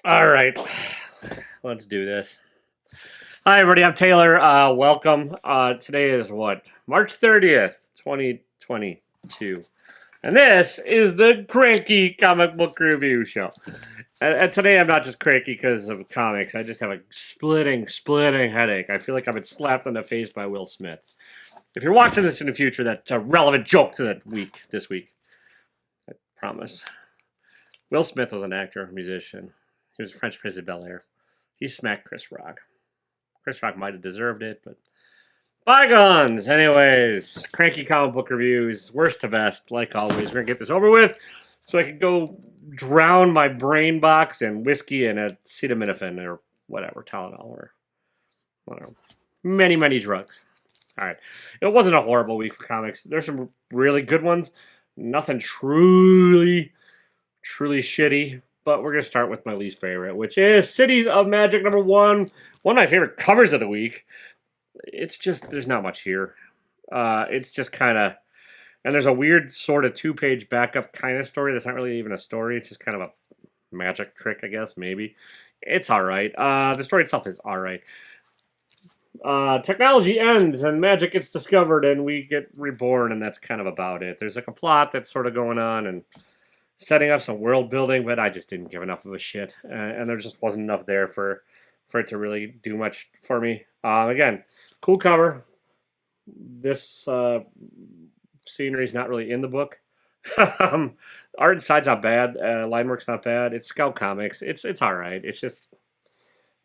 All right, let's do this. Hi, everybody. I'm Taylor. Welcome. Today is what? March 30th, 2022. And this is the Cranky Comic Book Review Show. And today I'm not just cranky because of comics. I just have a splitting headache. I feel like I've been slapped in the face by Will Smith. If you're watching this in the future, that's a relevant joke to this week. I promise. Will Smith was an actor, musician. He was French Prince of Bel-Air. He smacked Chris Rock. Chris Rock might have deserved it, but bygones. Anyways, Cranky Comic Book Reviews, worst to best, like always. We're going to get this over with so I can go drown my brain box in whiskey and acetaminophen or whatever, Tylenol or whatever. Many drugs. All right. It wasn't a horrible week for comics. There's some really good ones. Nothing truly shitty. But we're going to start with my least favorite, which is Cities of Magic #1. One of my favorite covers of the week. It's just, there's not much here. It's just kind of, and there's a weird sort of 2-page backup kind of story that's not really even a story. It's just kind of a magic trick, I guess, maybe. It's all right. The story itself is all right. Technology ends and magic gets discovered and we get reborn, and that's kind of about it. There's like a plot that's sort of going on and setting up some world building, but I just didn't give enough of a shit, and there just wasn't enough there for it to really do much for me. Again, cool cover. This scenery's not really in the book. Art side's not bad. Line work's not bad. It's Scout Comics. It's all right. It's just,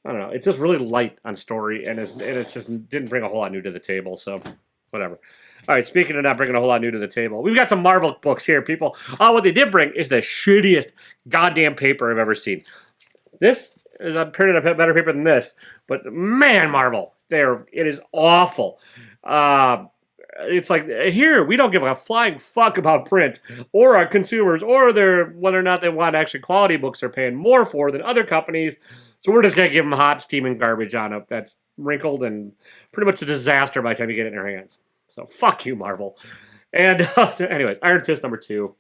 I don't know. It's just really light on story, and it's just didn't bring a whole lot new to the table. So whatever. All right, speaking of not bringing a whole lot new to the table, we've got some Marvel books here, people. What they did bring is the shittiest goddamn paper I've ever seen. This is a printed a better paper than this, but man, Marvel, it is awful. It's like, here, we don't give a flying fuck about print or our consumers or whether or not they want actually quality books they're paying more for than other companies. So we're just going to give them hot, steaming garbage on it that's wrinkled and pretty much a disaster by the time you get it in your hands. So fuck you, Marvel. And anyways, Iron Fist #2.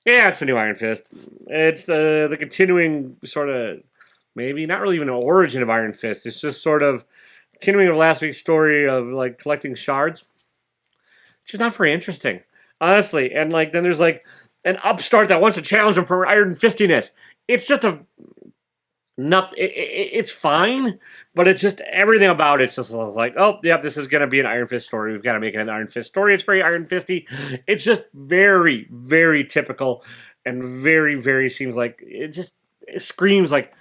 Yeah, it's the new Iron Fist. It's the continuing sort of, maybe not really even an origin of Iron Fist. It's just sort of continuing of last week's story of like collecting shards. It's just not very interesting, honestly. And like then there's like an upstart that wants to challenge him for Iron Fistiness. It's just it's fine, but it's just everything about it's just like, oh, yeah, this is going to be an Iron Fist story. We've got to make it an Iron Fist story. It's very Iron Fisty. It's just very typical and very seems like it screams like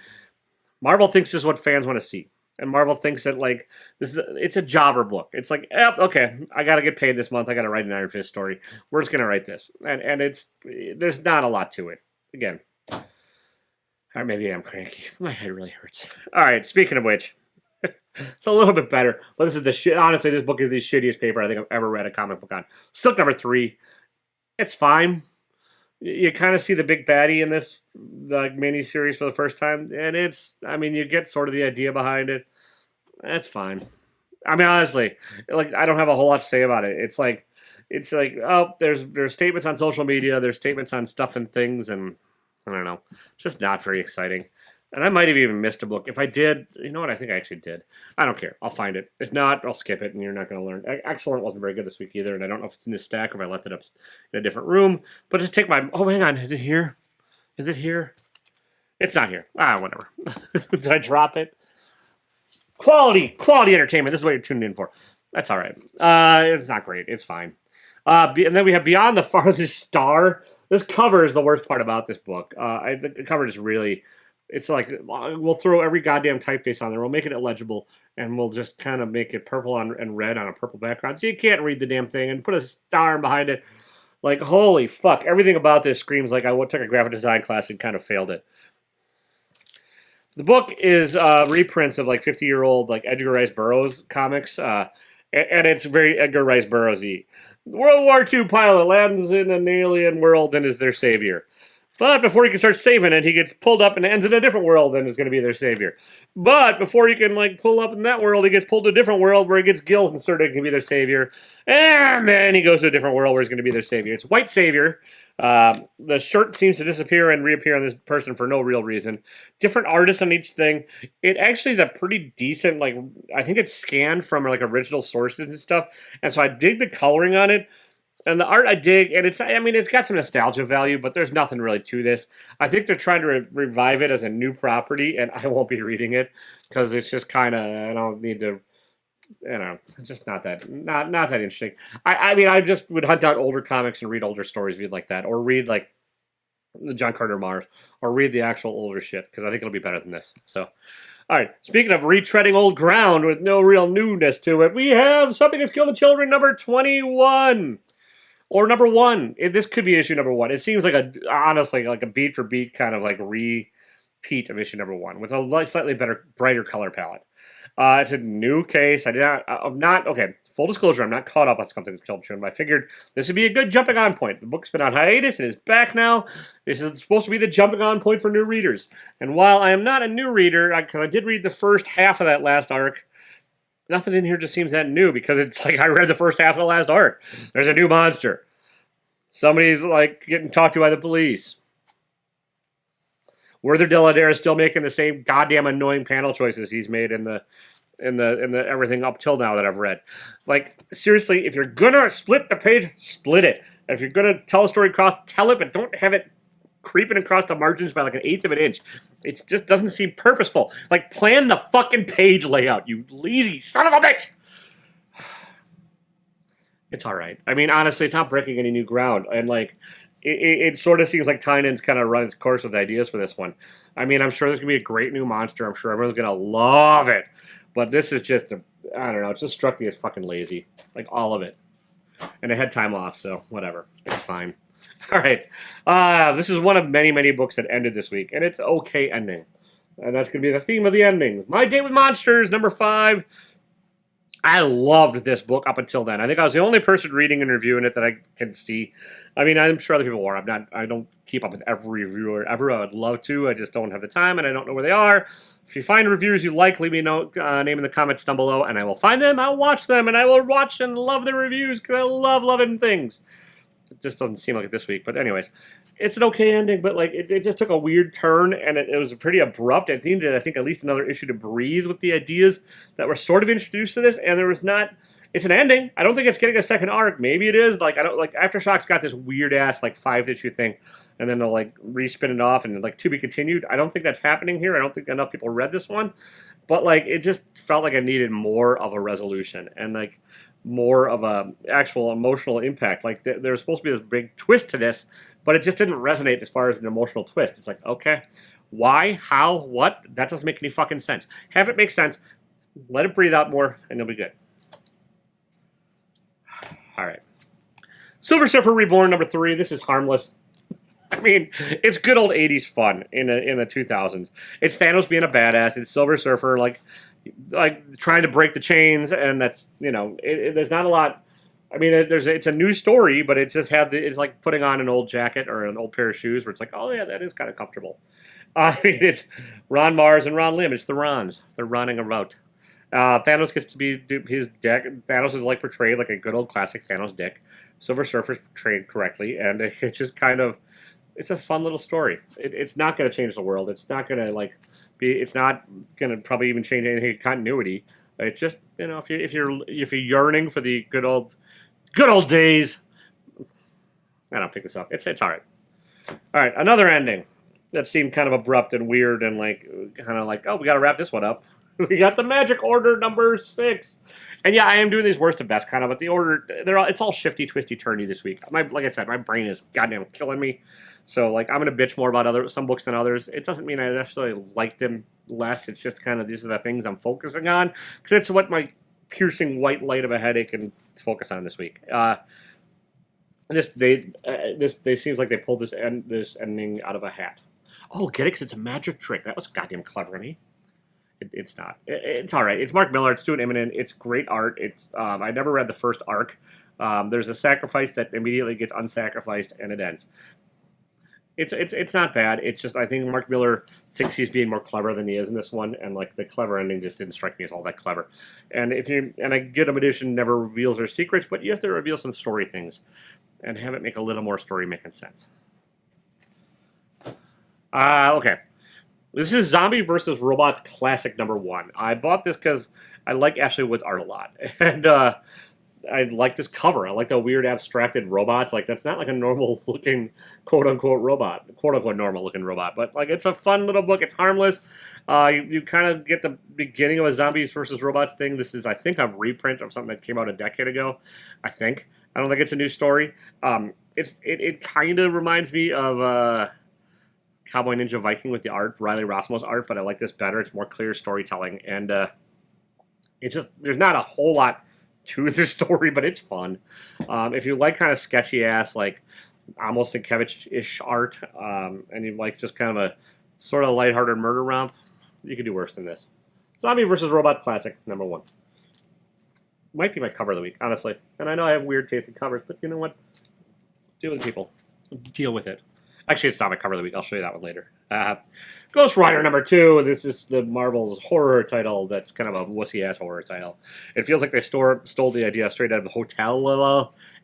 Marvel thinks this is what fans want to see. And Marvel thinks that like it's a jobber book. It's like, yep, okay, I got to get paid this month. I got to write an Iron Fist story. We're just going to write this. And there's not a lot to it. Again, or maybe I'm cranky. My head really hurts. All right, speaking of which, it's a little bit better. But this is the shit. Honestly, this book is the shittiest paper I think I've ever read a comic book on. Silk #3. It's fine. You kind of see the big baddie in this mini series for the first time, and you get sort of the idea behind it. That's fine. I mean, honestly, like I don't have a whole lot to say about it. It's like, oh, there's statements on social media, there's statements on stuff and things, and I don't know. It's just not very exciting. And I might have even missed a book. If I did, you know what? I think I actually did. I don't care. I'll find it. If not, I'll skip it, and you're not going to learn. Excellent wasn't very good this week either, and I don't know if it's in this stack or if I left it up in a different room. But just take my... Oh, hang on. Is it here? Is it here? It's not here. Whatever. Did I drop it? Quality entertainment. This is what you're tuning in for. That's all right. It's not great. It's fine. And then we have Beyond the Farthest Star. This cover is the worst part about this book. The cover is really... It's like, we'll throw every goddamn typeface on there. We'll make it illegible, and we'll just kind of make it purple and red on a purple background. So you can't read the damn thing, and put a star behind it. Like, holy fuck. Everything about this screams like I took a graphic design class and kind of failed it. The book is reprints of like 50-year-old like Edgar Rice Burroughs comics, and it's very Edgar Rice Burroughs-y. World War II pilot lands in an alien world and is their savior. But before he can start saving it, he gets pulled up and ends in a different world and is going to be their savior. But before he can like pull up in that world, he gets pulled to a different world where he gets gills inserted and can be their savior. And then he goes to a different world where he's going to be their savior. It's white savior. The shirt seems to disappear and reappear on this person for no real reason. Different artists on each thing. It actually is a pretty decent, like, I think it's scanned from like original sources and stuff. And so I dig the coloring on it. And the art I dig, and it's got some nostalgia value, but there's nothing really to this. I think they're trying to revive it as a new property, and I won't be reading it because it's just kind of, I don't need to, it's just not that interesting. I just would hunt out older comics and read older stories, read like that, or read like the John Carter Mars, or read the actual older shit because I think it'll be better than this. So, all right. Speaking of retreading old ground with no real newness to it, we have Something Has Killed the Children, number 21. Or number 1. This could be issue number 1. It seems like honestly, like a beat for beat kind of like repeat of issue number 1 with a slightly brighter color palette. It's a new case. Okay, full disclosure, I'm not caught up on Something That's Killed Children, but I figured this would be a good jumping on point. The book's been on hiatus and is back now. This is supposed to be the jumping on point for new readers. And while I am not a new reader, I did read the first half of that last arc, nothing in here just seems that new because it's like I read the first half of the last arc. There's a new monster. Somebody's like getting talked to by the police. Werther Delader is still making the same goddamn annoying panel choices he's made in the everything up till now that I've read. Like, seriously, if you're gonna split the page, split it. And if you're gonna tell a story across, tell it, but don't have it creeping across the margins by like 1/8 of an inch. It just doesn't seem purposeful. Like, plan the fucking page layout, you lazy son of a bitch! It's all right. I mean, honestly, it's not breaking any new ground. And, like, it sort of seems like Tynan's kind of run its course with ideas for this one. I mean, I'm sure there's going to be a great new monster. I'm sure everyone's going to love it. But this is just, I don't know, it just struck me as fucking lazy. Like, all of it. And I had time off, so whatever. It's fine. All right. This is one of many, many books that ended this week, and it's okay ending. And that's going to be the theme of the ending. My Day with Monsters, number 5. I loved this book up until then. I think I was the only person reading and reviewing it that I can see. I mean, I'm sure other people are. I don't keep up with every reviewer ever. I would love to. I just don't have the time, and I don't know where they are. If you find reviewers you like, leave me a note, name in the comments down below, and I will find them, I'll watch them, and I will watch and love the reviews because I love loving things. It just doesn't seem like it this week. But anyways, it's an okay ending, but like it just took a weird turn, and it was pretty abrupt. It needed, I think, at least another issue to breathe with the ideas that were sort of introduced to this, and there was not... It's an ending. I don't think it's getting a second arc. Maybe it is. Like, I don't like Aftershocks got this weird-ass, like, 5-issue thing, and then they'll, like, respin it off and, like, to be continued. I don't think that's happening here. I don't think enough people read this one. But, like, it just felt like it needed more of a resolution. And, like... more of a actual emotional impact. Like, there was supposed to be this big twist to this, but it just didn't resonate as far as an emotional twist. It's like, okay, why, how, what? That doesn't make any fucking sense. Have it make sense. Let it breathe out more, and it'll be good. All right. Silver Surfer Reborn, number 3. This is harmless. I mean, it's good old 80s fun in the 2000s. It's Thanos being a badass. It's Silver Surfer, like trying to break the chains, and that's, you know, there's not a lot. I mean, it's a new story, but it's just it's like putting on an old jacket or an old pair of shoes where it's like, oh yeah, that is kind of comfortable. I mean, it's Ron Mars and Ron Lim. It's the Rons. They're running about. Thanos gets to be his dick. Thanos is like portrayed like a good old classic Thanos dick. Silver Surfer's portrayed correctly, and it's just kind of, it's a fun little story. It's not going to change the world. It's not going to like be. It's not going to probably even change anything in continuity. It's just, you know, if you're yearning for the good old days, I don't pick this up. It's all right. All right, another ending that seemed kind of abrupt and weird and like kind of like, oh, we got to wrap this one up. We got the Magic Order number 6. And yeah, I am doing these worst to best kind of, but the order, it's all shifty, twisty, turny this week. Like I said, my brain is goddamn killing me. So like, I'm going to bitch more about some books than others. It doesn't mean I necessarily like them less. It's just kind of, these are the things I'm focusing on, because it's what my piercing white light of a headache can focus on this week. This seems like they pulled this ending out of a hat. Oh, get it? Because it's a magic trick. That was goddamn clever of me. It's not. It's all right. It's Mark Millar. It's Stuart Immonen. It's great art. It's I never read the first arc. There's a sacrifice that immediately gets unsacrificed, and it ends. It's not bad. It's just I think Mark Miller thinks he's being more clever than he is in this one, and like the clever ending just didn't strike me as all that clever. And a good edition never reveals their secrets, but you have to reveal some story things, and have it make a little more story making sense. Okay. This is Zombie vs. Robot Classic #1. I bought this because I like Ashley Wood's art a lot, and I like this cover. I like the weird abstracted robots. Like, that's not like a normal looking quote-unquote robot. Quote-unquote normal looking robot. But, like, it's a fun little book. It's harmless. You kind of get the beginning of a Zombies versus Robots thing. This is, I think, a reprint of something that came out a decade ago. I think. I don't think it's a new story. It kind of reminds me of Cowboy Ninja Viking with the art, Riley Rossmo's art, but I like this better. It's more clear storytelling. And it's just, there's not a whole lot to the story, but it's fun. If you like kind of sketchy ass, like almost Sienkiewicz-ish art, and you like just kind of a sort of lighthearted murder romp, you could do worse than this. Zombie vs. Robot Classic #1. Might be my cover of the week, honestly. And I know I have weird taste in covers, but you know what? Deal with people. Deal with it. Actually, it's not my cover of the week. I'll show you that one later. Ghost Rider #2. This is the Marvel's horror title that's kind of a wussy-ass horror title. It feels like they stole the idea straight out of the Hotel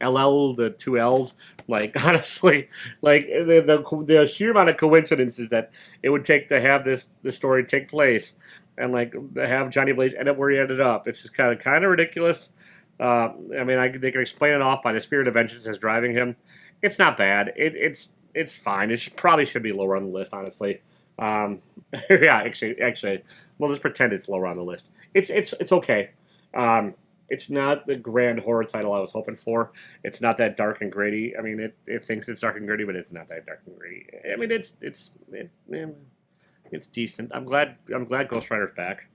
LL, the 2 L's. Like, honestly, like, the sheer amount of coincidences that it would take to have this story take place and, like, have Johnny Blaze end up where he ended up. It's just kind of ridiculous. I mean, they can explain it off by the spirit of vengeance as driving him. It's not bad. It's fine. It probably should be lower on the list, honestly. Yeah, actually, we'll just pretend it's lower on the list. It's okay. It's not the grand horror title I was hoping for. It's not that dark and gritty. I mean, it thinks it's dark and gritty, but it's not that dark and gritty. I mean, it's decent. I'm glad Ghost Rider's back.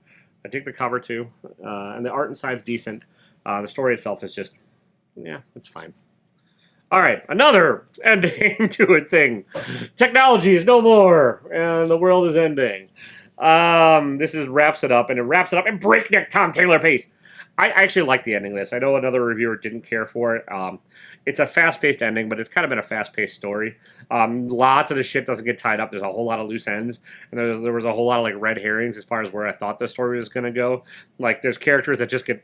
I dig the cover too, and the art inside's decent. The story itself is just, yeah, it's fine. All right, another ending to a thing. Technology is no more, and the world is ending. This wraps it up, and it wraps it up in breakneck Tom Taylor pace. I actually like the ending of this. I know another reviewer didn't care for it. It's a fast-paced ending, but it's kind of been a fast-paced story. Lots of the shit doesn't get tied up. There's a whole lot of loose ends, and there was a whole lot of like red herrings as far as where I thought the story was going to go. Like, there's characters that just get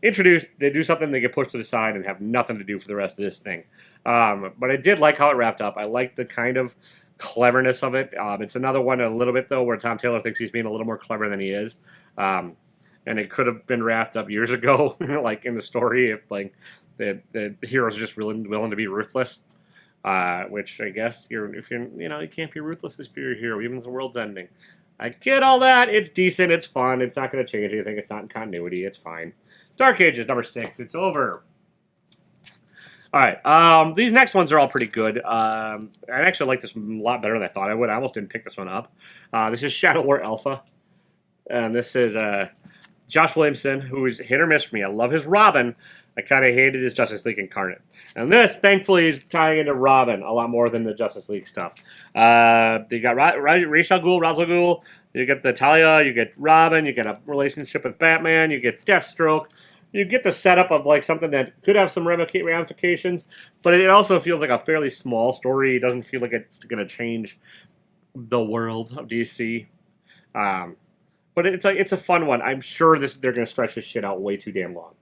introduced, they do something, they get pushed to the side and have nothing to do for the rest of this thing. But I did like how it wrapped up. I like the kind of cleverness of it. It's another one a little bit, though, where Tom Taylor thinks he's being a little more clever than he is. And it could have been wrapped up years ago, like in the story, if like the heroes are just really willing to be ruthless. Which I guess you can't be ruthless if you're a hero, even if the world's ending. I get all that. It's decent. It's fun. It's not going to change anything. It's not in continuity. It's fine. Dark Ages #6. It's over. All right. These next ones are all pretty good. I actually like this a lot better than I thought I would. I almost didn't pick this one up. This is Shadow War Alpha. And this is Josh Williamson, who is hit or miss for me. I love his Robin. I kind of hated his Justice League Incarnate. And this, thankfully, is tying into Robin a lot more than the Justice League stuff. You got Ra's al Ghul, you get the Talia, you get Robin, you get a relationship with Batman, you get Deathstroke. You get the setup of like something that could have some ramifications, but it also feels like a fairly small story. It doesn't feel like it's going to change the world of DC. But it's a fun one. I'm sure they're going to stretch this shit out way too damn long.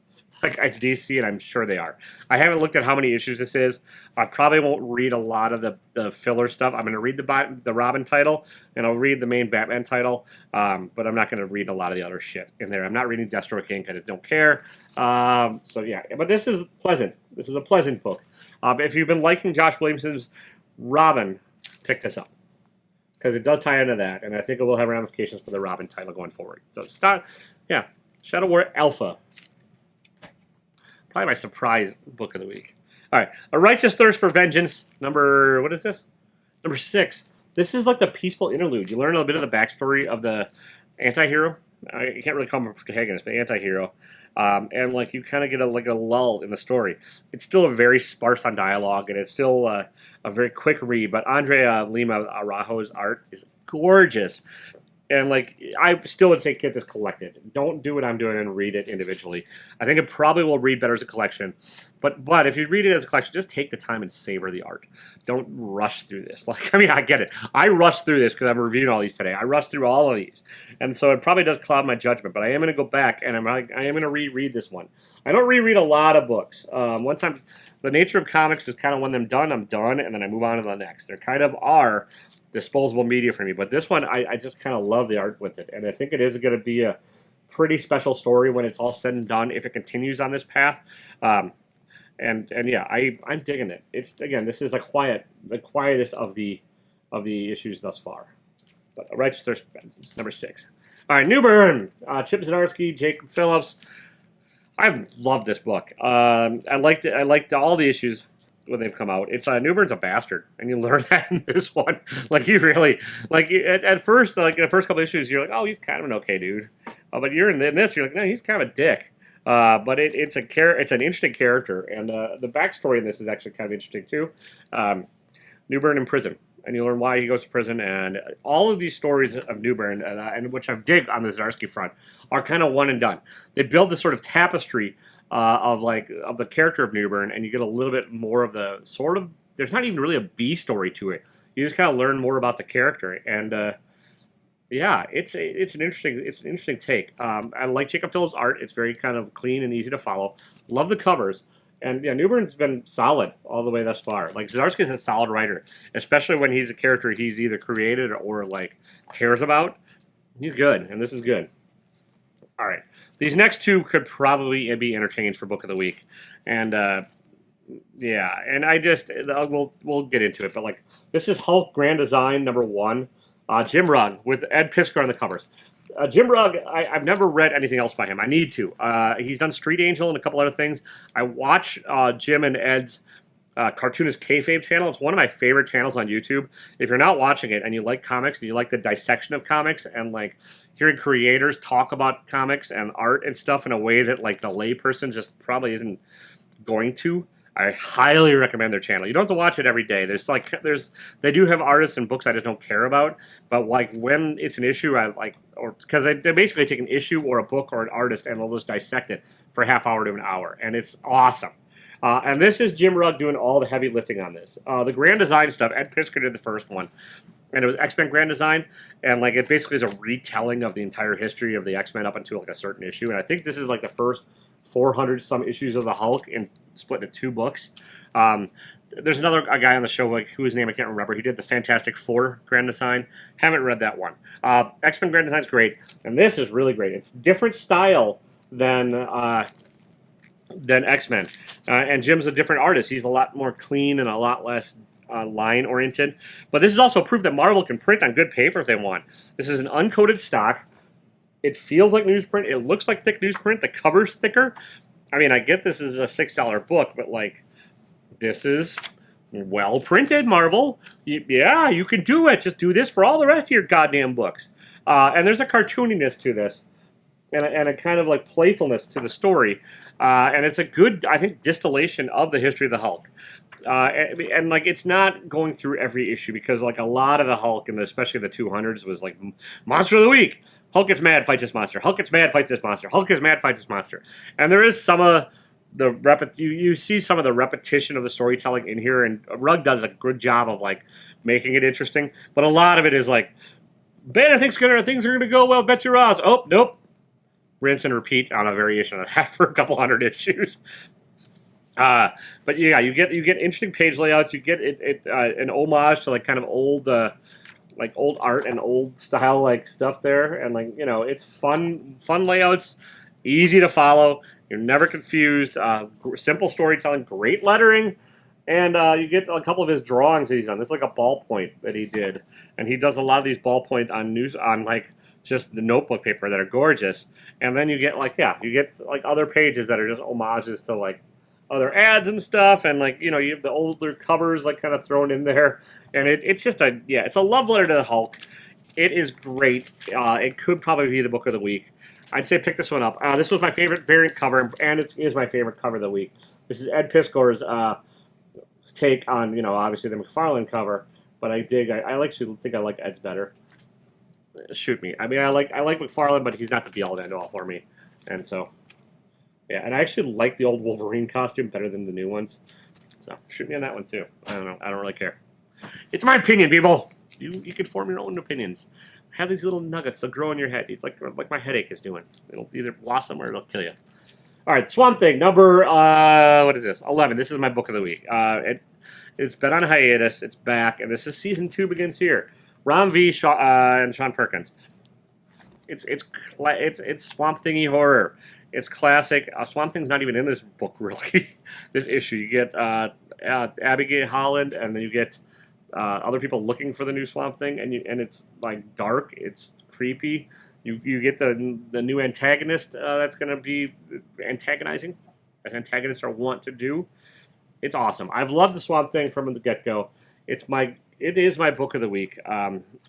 Like, it's DC, and I'm sure they are. I haven't looked at how many issues this is. I probably won't read a lot of the filler stuff. I'm going to read the Robin title, and I'll read the main Batman title, but I'm not going to read a lot of the other shit in there. I'm not reading Deathstroke Inc. I just don't care. So, yeah. But this is pleasant. This is a pleasant book. If you've been liking Josh Williamson's Robin, pick this up, because it does tie into that, and I think it will have ramifications for the Robin title going forward. So, Shadow War Alpha. Probably my surprise book of the week. All right. A Righteous Thirst for Vengeance. What is this? #6. This is like the peaceful interlude. You learn a bit of the backstory of the anti-hero. You can't really call him a protagonist, but anti-hero. And like you kind of get a lull in the story. It's still a very sparse on dialogue, and it's still a very quick read. But Andrea Lima Araujo's art is gorgeous. And, like, I still would say get this collected. Don't do what I'm doing and read it individually. I think it probably will read better as a collection. But if you read it as a collection, just take the time and savor the art. Don't rush through this. Like, I mean, I get it. I rushed through this because I'm reviewing all these today. I rushed through all of these, and so it probably does cloud my judgment. But I am going to go back and I am going to reread this one. I don't reread a lot of books. Once the nature of comics is kind of when I'm done, and then I move on to the next. They kind of are disposable media for me. But this one, I just kind of love the art with it, and I think it is going to be a pretty special story when it's all said and done if it continues on this path. And yeah, I'm digging it. It's, again, this is the quietest of the issues thus far. But Righteous Thirst number 6. All right, Newbern, Chip Zdarsky, Jacob Phillips. I've loved this book. I liked all the issues when they've come out. It's Newbern's a bastard, and you learn that in this one. Like, he really, like, at first, like the first couple issues, you're like, oh, he's kind of an okay dude. But you're in this, you're like, no, he's kind of a dick. But it's an interesting character, and the backstory in this is actually kind of interesting too. Newbern in prison, and you learn why he goes to prison, and all of these stories of Newbern, and which I dig on the Zdarsky front, are kind of one and done. They build this sort of tapestry of the character of Newbern, and you get a little bit more of the sort of. There's not even really a B story to it. You just kind of learn more about the character, and yeah, it's an interesting take. I like Jacob Phillips' art. It's very kind of clean and easy to follow. Love the covers. And yeah, Newbern's been solid all the way thus far. Like, Zdarsky's a solid writer, especially when he's a character he's either created or like cares about. He's good, and this is good. All right, these next two could probably be interchanged for Book of the Week, and yeah, and we'll get into it. But like, this is Hulk Grand Design number 1. Jim Rugg with Ed Piskor on the covers. Jim Rugg, I've never read anything else by him. I need to. He's done Street Angel and a couple other things. I watch Jim and Ed's Cartoonist Kayfabe channel. It's one of my favorite channels on YouTube. If you're not watching it and you like comics and you like the dissection of comics and like hearing creators talk about comics and art and stuff in a way that like the layperson just probably isn't going to, I highly recommend their channel. You don't have to watch it every day. They do have artists and books I just don't care about, but like when it's an issue, because they basically take an issue or a book or an artist and they'll just dissect it for a half hour to an hour, and it's awesome. And this is Jim Rugg doing all the heavy lifting on this. The Grand Design stuff, Ed Piskor did the first one, and it was X-Men Grand Design, and like it basically is a retelling of the entire history of the X-Men up until like a certain issue, and I think this is like the first 400 some issues of the Hulk and split into 2 books. There's a guy on the show whose name I can't remember. He did the Fantastic Four Grand Design. Haven't read that one. X-Men Grand Design is great, and this is really great. It's different style than X-Men, and Jim's a different artist. He's a lot more clean and a lot less line oriented. But this is also proof that Marvel can print on good paper if they want. This is an uncoated stock. It feels like newsprint. It looks like thick newsprint. The cover's thicker. I mean, I get this is a $6 book, but like, this is well printed, Marvel. Yeah, you can do it. Just do this for all the rest of your goddamn books. And there's a cartooniness to this, and a kind of like playfulness to the story. And it's a good, I think, distillation of the history of the Hulk. And like, it's not going through every issue because like a lot of the Hulk, and especially the 200s, was like Monster of the Week. Hulk gets mad, fights this monster. Hulk gets mad, fights this monster. Hulk gets mad, fights this monster. And there is some of the you see some of the repetition of the storytelling in here, and Rugg does a good job of like making it interesting. But a lot of it is like, Banner thinks things are gonna go well. Betsy Ross. Oh, nope. Rinse and repeat on a variation of that for a couple hundred issues. But yeah, you get interesting page layouts. You get an homage to like kind of old art and old style like stuff there, and like, you know, it's fun layouts, easy to follow. You're never confused. Simple storytelling, great lettering, and you get a couple of his drawings that he's done. This is like a ballpoint that he did, and he does a lot of these ballpoint on like just the notebook paper that are gorgeous. And then you get like other pages that are just homages to like other ads and stuff, and like, you know, you have the older covers like kind of thrown in there, and it's a love letter to the Hulk. It is great. It could probably be the book of the week. I'd say pick this one up. This was my favorite variant cover, and it is my favorite cover of the week. This is Ed Piskor's take on, you know, obviously the McFarlane cover, but I actually think I like Ed's better. Shoot me. I mean, I like McFarlane, but he's not the be all and end all for me, and so Yeah, and I actually like the old Wolverine costume better than the new ones. So shoot me on that one too. I don't know. I don't really care. It's my opinion, people. You can form your own opinions. Have these little nuggets that grow in your head. It's like my headache is doing. It'll either blossom or it'll kill you. All right, Swamp Thing number what is this? 11. This is my book of the week. It's been on hiatus. It's back, and this is season 2 begins here. Ron V. And Sean Perkins. It's Swamp Thingy horror. It's classic. Swamp Thing's not even in this book really. This issue, you get Abigail Holland, and then you get other people looking for the new Swamp Thing, and it's like dark. It's creepy. You get the new antagonist that's going to be antagonizing, as antagonists are wont to do. It's awesome. I've loved the Swamp Thing from the get-go. It is my book of the week.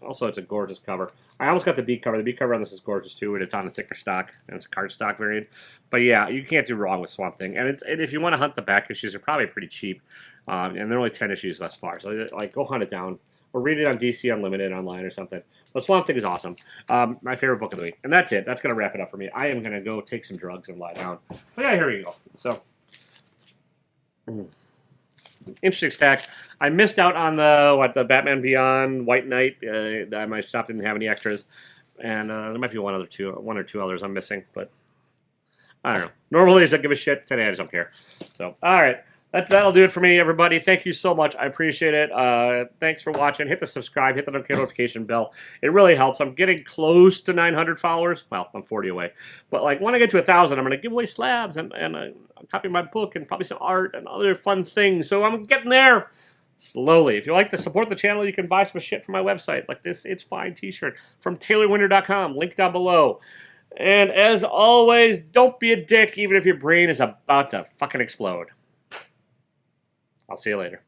Also, it's a gorgeous cover. I almost got the beat cover. The beat cover on this is gorgeous too, and it's on a thicker stock, and it's a cardstock variant. But yeah, you can't do wrong with Swamp Thing. And if you want to hunt the back issues, they're probably pretty cheap, and they're only 10 issues thus far. So like, go hunt it down, or read it on DC Unlimited online or something. But Swamp Thing is awesome. My favorite book of the week, and that's it. That's gonna wrap it up for me. I am gonna go take some drugs and lie down. But yeah, here we go. So. Interesting stack. I missed out on the Batman Beyond White Knight. My shop didn't have any extras, and there might be one or two others I'm missing, but I don't know. Normally, I don't give a shit. Today, I just don't care. So, all right, that'll do it for me, everybody. Thank you so much. I appreciate it. Thanks for watching. Hit the subscribe. Hit the notification bell. It really helps. I'm getting close to 900 followers. Well, I'm 40 away, but like when I get to 1,000, I'm gonna give away slabs and a copy of my book and probably some art and other fun things. So I'm getting there. Slowly. If you like to support the channel, you can buy some shit from my website, like this It's Fine t-shirt from TaylorWinter.com, link down below. And as always, don't be a dick even if your brain is about to fucking explode. I'll see you later.